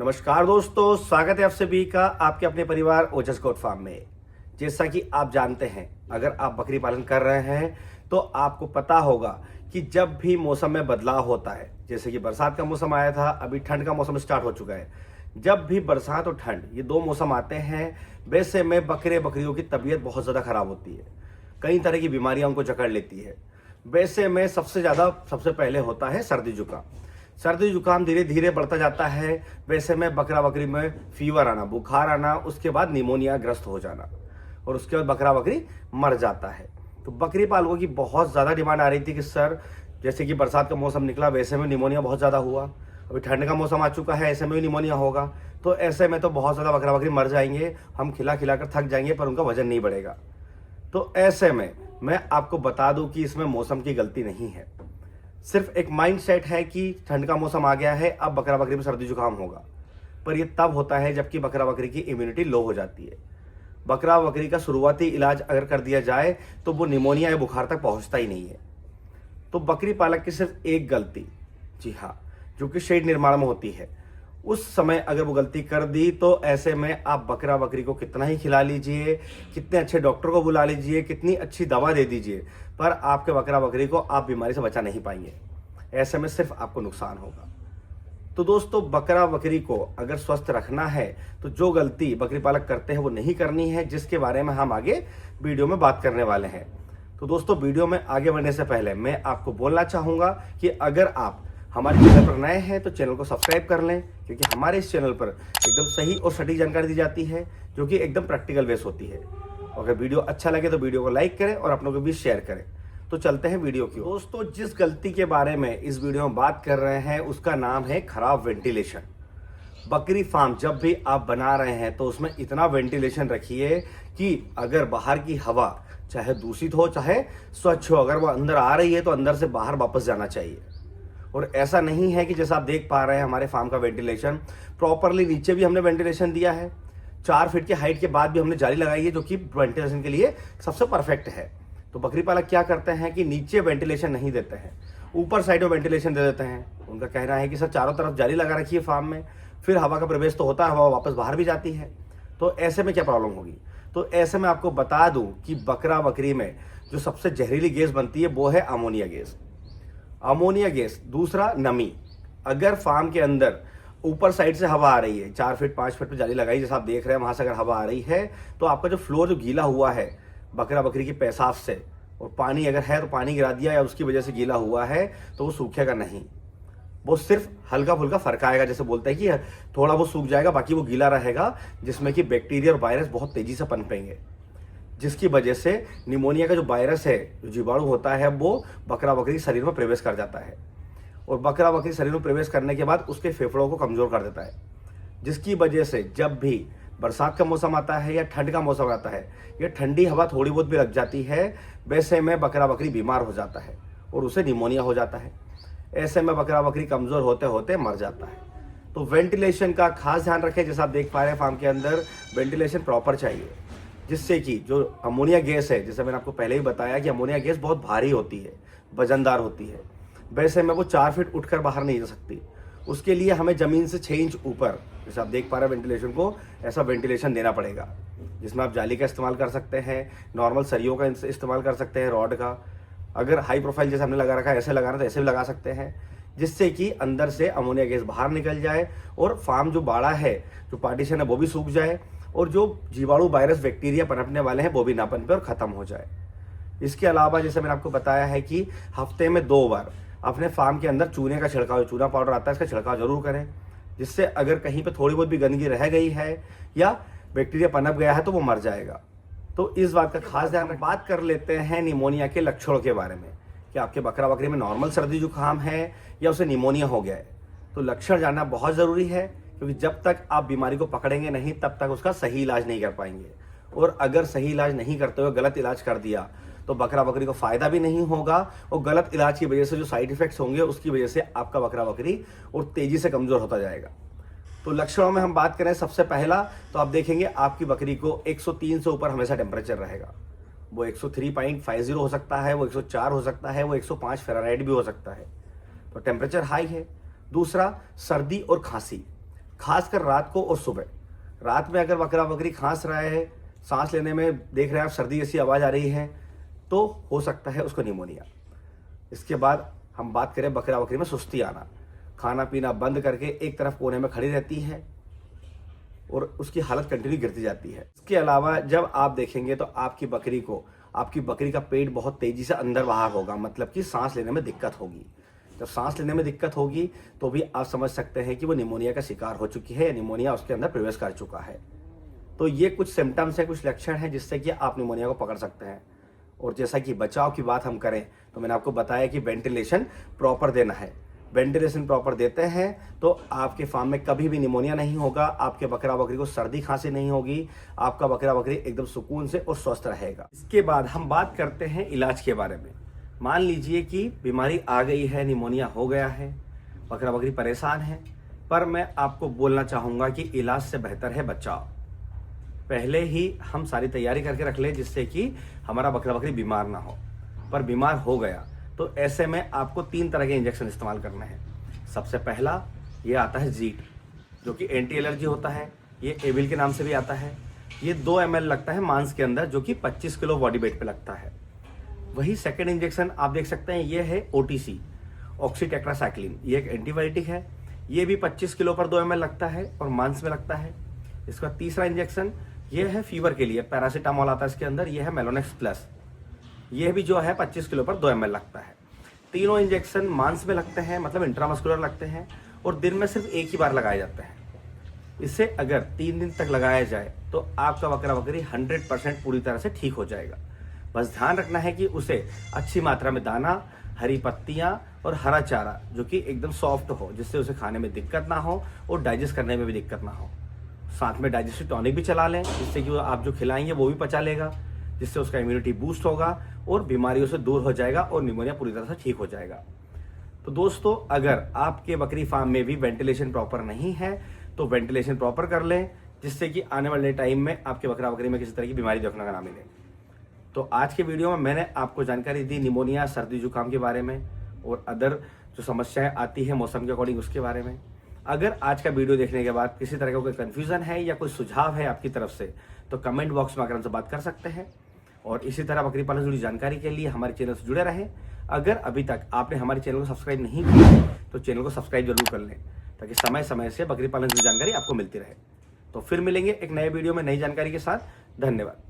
नमस्कार दोस्तों, स्वागत है आप सभी का आपके अपने परिवार ओजस गोट फार्म में। जैसा कि आप जानते हैं, अगर आप बकरी पालन कर रहे हैं तो आपको पता होगा कि जब भी मौसम में बदलाव होता है, जैसे कि बरसात का मौसम आया था, अभी ठंड का मौसम स्टार्ट हो चुका है। जब भी बरसात और ठंड ये दो मौसम आते हैं, वैसे में बकरियों की तबीयत बहुत ज़्यादा खराब होती है। कई तरह की बीमारियां उनको जकड़ लेती है। वैसे में सबसे पहले होता है सर्दी जुकाम। सर्दी जुकाम धीरे धीरे बढ़ता जाता है। वैसे में बकरी में फीवर आना, बुखार आना, उसके बाद निमोनिया ग्रस्त हो जाना और उसके बाद बकरी मर जाता है। तो बकरी पालकों की बहुत ज़्यादा डिमांड आ रही थी कि सर, जैसे कि बरसात का मौसम निकला वैसे में निमोनिया बहुत ज़्यादा हुआ, अभी ठंड का मौसम आ चुका है, ऐसे में भी निमोनिया होगा, तो ऐसे में तो बहुत ज़्यादा बकरी मर जाएंगे, हम खिला खिला कर थक जाएंगे पर उनका वजन नहीं बढ़ेगा। तो ऐसे में मैं आपको बता दूं कि इसमें मौसम की गलती नहीं है, सिर्फ एक माइंड सेट है कि ठंड का मौसम आ गया है, अब बकरी में सर्दी जुकाम होगा। पर यह तब होता है जबकि बकरी की इम्यूनिटी लो हो जाती है। बकरी का शुरुआती इलाज अगर कर दिया जाए तो वो निमोनिया या बुखार तक पहुंचता ही नहीं है। तो बकरी पालक की सिर्फ एक गलती, जी हाँ, जो कि शेड निर्माण में होती है, उस समय अगर वो गलती कर दी तो ऐसे में आप बकरी को कितना ही खिला लीजिए, कितने अच्छे डॉक्टर को बुला लीजिए, कितनी अच्छी दवा दे दीजिए, पर आपके बकरी को आप बीमारी से बचा नहीं पाएंगे। ऐसे में सिर्फ आपको नुकसान होगा। तो दोस्तों, बकरी को अगर स्वस्थ रखना है तो जो गलती बकरी पालक करते हैं वो नहीं करनी है, जिसके बारे में हम आगे वीडियो में बात करने वाले हैं। तो दोस्तों, वीडियो में आगे बढ़ने से पहले मैं आपको बोलना चाहूँगा कि अगर आप हमारे चैनल पर नए हैं तो चैनल को सब्सक्राइब कर लें, क्योंकि हमारे इस चैनल पर एकदम सही और सटीक जानकारी दी जाती है जो कि एकदम प्रैक्टिकल बेस होती है। अगर वीडियो अच्छा लगे तो वीडियो को लाइक करें और अपनों को भी शेयर करें। तो चलते हैं वीडियो की। दोस्तों, जिस गलती के बारे में इस वीडियो में बात कर रहे हैं उसका नाम है खराब वेंटिलेशन। बकरी फार्म जब भी आप बना रहे हैं तो उसमें इतना वेंटिलेशन रखिए कि अगर बाहर की हवा चाहे दूषित हो चाहे स्वच्छ हो, अगर वो अंदर आ रही है तो अंदर से बाहर वापस जाना चाहिए। और ऐसा नहीं है कि जैसा आप देख पा रहे हैं हमारे फार्म का वेंटिलेशन प्रॉपरली, नीचे भी हमने वेंटिलेशन दिया है, 4 फीट के हाइट के बाद भी हमने जाली लगाई है जो कि वेंटिलेशन के लिए सबसे परफेक्ट है। तो बकरी पालक क्या करते हैं कि नीचे वेंटिलेशन नहीं देते हैं, ऊपर साइड में वेंटिलेशन दे देते हैं। उनका कहना है कि सर चारों तरफ जाली लगा रखी है फार्म में, फिर हवा का प्रवेश तो होता है, हवा वापस बाहर भी जाती है, तो ऐसे में क्या प्रॉब्लम होगी। तो ऐसे में आपको बता दूं कि बकरी में जो सबसे जहरीली गैस बनती है वो है अमोनिया गैस। अमोनिया गैस, दूसरा नमी। अगर फार्म के अंदर ऊपर साइड से हवा आ रही है, 4 फीट 5 फीट पर जाली लगाई जैसा आप देख रहे हैं, वहां से अगर हवा आ रही है तो आपका जो फ्लोर जो गीला हुआ है बकरी की पेशाब से, और पानी अगर है तो पानी गिरा दिया या उसकी वजह से गीला हुआ है तो वो सूखेगा नहीं, वो सिर्फ हल्का फुल्का फरकाएगा, जैसे बोलते हैं कि थोड़ा वो सूख जाएगा, बाकी वो गीला रहेगा, जिसमें कि बैक्टीरिया और वायरस बहुत तेजी से पनपेंगे, जिसकी वजह से निमोनिया का जो वायरस है, जो जीवाणु होता है, वो बकरी शरीर में प्रवेश कर जाता है और बकरी शरीर में प्रवेश करने के बाद उसके फेफड़ों को कमजोर कर देता है, जिसकी वजह से जब भी बरसात का मौसम आता है या ठंड का मौसम आता है या ठंडी हवा थोड़ी बहुत भी लग जाती है, वैसे में बकरी बीमार हो जाता है और उसे निमोनिया हो जाता है। ऐसे में बकरी कमजोर होते होते मर जाता है। तो वेंटिलेशन का खास ध्यान रखें। जैसा आप देख पा रहे हैं फार्म के अंदर वेंटिलेशन प्रॉपर चाहिए, जिससे कि जो अमोनिया गैस है, जैसे मैंने आपको पहले ही बताया कि अमोनिया गैस बहुत भारी होती है, वजनदार होती है, वैसे में वो 4 फीट उठकर बाहर नहीं जा सकती। उसके लिए हमें ज़मीन से 6 इंच ऊपर, जैसे आप देख पा रहे हैं वेंटिलेशन को, ऐसा वेंटिलेशन देना पड़ेगा, जिसमें आप जाली का इस्तेमाल कर सकते हैं, नॉर्मल सरियों का इस्तेमाल कर सकते हैं, रॉड का, अगर हाई प्रोफाइल जैसे हमने लगा रखा है ऐसे लगाना तो ऐसे भी लगा सकते हैं, जिससे कि अंदर से अमोनिया गैस बाहर निकल जाए और फार्म जो बाड़ा है, जो पार्टीशन है, वो भी सूख जाए और जो जीवाणु वायरस बैक्टीरिया पनपने वाले हैं वो भी ना पनपे और ख़त्म हो जाए। इसके अलावा जैसे मैंने आपको बताया है कि हफ्ते में 2 बार अपने फार्म के अंदर चूने का छिड़काव, चूना पाउडर आता है, इसका छिड़काव जरूर करें, जिससे अगर कहीं पे थोड़ी बहुत भी गंदगी रह गई है या बैक्टीरिया पनप गया है तो वो मर जाएगा। तो इस बात का खास ध्यान रखें। बात कर लेते हैं निमोनिया के लक्षणों के बारे में कि आपके बकरी में नॉर्मल सर्दी जुकाम है या उसे निमोनिया हो गया है। तो लक्षण जानना बहुत ज़रूरी है, क्योंकि जब तक आप बीमारी को पकड़ेंगे नहीं तब तक उसका सही इलाज नहीं कर पाएंगे, और अगर सही इलाज नहीं करते हुए गलत इलाज कर दिया तो बकरी को फायदा भी नहीं होगा, और गलत इलाज की वजह से जो साइड इफेक्ट्स होंगे उसकी वजह से आपका बकरी और तेजी से कमजोर होता जाएगा। तो लक्षणों में हम बात करें, सबसे पहला तो आप देखेंगे आपकी बकरी को 103 से ऊपर हमेशा टेम्परेचर रहेगा। वो 103.50 हो सकता है, वो 104 हो सकता है, वो 105 फ़ारेनहाइट भी हो सकता है। तो टेम्परेचर हाई है। दूसरा, सर्दी और खांसी। खासकर रात को और सुबह। रात में अगर बकरा बकरी खांस रहा है, सांस लेने में देख रहे हैं आप सर्दी जैसी आवाज़ आ रही है, तो हो सकता है उसको निमोनिया। इसके बाद हम बात करें बकरा बकरी में सुस्ती आना, खाना पीना बंद करके एक तरफ कोने में खड़ी रहती है और उसकी हालत कंटिन्यू गिरती जाती है। इसके अलावा जब आप देखेंगे तो आपकी बकरी का पेट बहुत तेजी से अंदर बाहर होगा, मतलब कि सांस लेने में दिक्कत होगी। जब सांस लेने में दिक्कत होगी तो भी आप समझ सकते हैं कि वो निमोनिया का शिकार हो चुकी है या निमोनिया उसके अंदर प्रवेश कर चुका है। तो ये कुछ सिम्टम्स है, कुछ लक्षण हैं जिससे कि आप निमोनिया को पकड़ सकते हैं। और जैसा कि बचाव की बात हम करें तो मैंने आपको बताया कि वेंटिलेशन प्रॉपर देना है। वेंटिलेशन प्रॉपर देते हैं तो आपके फार्म में कभी भी निमोनिया नहीं होगा, आपके बकरा बकरी को सर्दी खांसी नहीं होगी, आपका बकरा बकरी एकदम सुकून से और स्वस्थ रहेगा। इसके बाद हम बात करते हैं इलाज के बारे में। मान लीजिए कि बीमारी आ गई है, निमोनिया हो गया है, बकरा बकरी परेशान है, पर मैं आपको बोलना चाहूँगा कि इलाज से बेहतर है बचाव। पहले ही हम सारी तैयारी करके रख लें जिससे कि हमारा बकरा बकरी बीमार ना हो। पर बीमार हो गया तो ऐसे में आपको 3 तरह के इंजेक्शन इस्तेमाल करने हैं। सबसे पहला ये आता है जीट, जो कि एंटी एलर्जी होता है। ये एविल के नाम से भी आता है। ये 2 ml लगता है मांस के अंदर, जो कि 25 किलो बॉडी वेट पे लगता है। वही सेकेंड इंजेक्शन आप देख सकते हैं, ये है OTC, ऑक्सीटेट्रासाइक्लिन। ये एक एंटीबायोटिक है। ये भी 25 किलो पर 2 ml लगता है और मांस में लगता है। इसका तीसरा इंजेक्शन ये है फीवर के लिए, पैरासीटामोल आता है इसके अंदर। ये है मेलोनेक्स प्लस। ये भी जो है 25 किलो पर 2 ml लगता है। तीनों इंजेक्शन मांस में लगते हैं, मतलब इंट्रामस्कुलर लगते हैं, और दिन में सिर्फ एक ही बार लगाए जाते हैं। इसे अगर 3 दिन तक लगाया जाए तो आपका बकरा बकरी 100% पूरी तरह से ठीक हो जाएगा। बस ध्यान रखना है कि उसे अच्छी मात्रा में दाना, हरी पत्तियां और हरा चारा जो कि एकदम सॉफ्ट हो, जिससे उसे खाने में दिक्कत ना हो और डाइजेस्ट करने में भी दिक्कत ना हो। साथ में डाइजेस्टिव टॉनिक भी चला लें, जिससे कि आप जो खिलाएंगे वो भी पचा लेगा, जिससे उसका इम्यूनिटी बूस्ट होगा और बीमारियों से दूर हो जाएगा और निमोनिया पूरी तरह से ठीक हो जाएगा। तो दोस्तों, अगर आपके बकरी फार्म में भी वेंटिलेशन प्रॉपर नहीं है तो वेंटिलेशन प्रॉपर कर लें, जिससे कि आने वाले टाइम में आपके बकरा बकरी में किसी तरह की बीमारी देखने का ना मिले। तो आज के वीडियो में मैंने आपको जानकारी दी निमोनिया, सर्दी जुकाम के बारे में और अदर जो समस्याएं आती है मौसम के अकॉर्डिंग उसके बारे में। अगर आज का वीडियो देखने के बाद किसी तरह का कोई कन्फ्यूजन है या कोई सुझाव है आपकी तरफ से तो कमेंट बॉक्स में आकर हमसे बात कर सकते हैं। और इसी तरह बकरी पालन से जुड़ी जानकारी के लिए हमारे चैनल से जुड़े रहें। अगर अभी तक आपने हमारे चैनल को सब्सक्राइब नहीं किया तो चैनल को सब्सक्राइब जरूर कर लें, ताकि समय समय से बकरी पालन से जुड़ी जानकारी आपको मिलती रहे। तो फिर मिलेंगे एक नए वीडियो में नई जानकारी के साथ। धन्यवाद।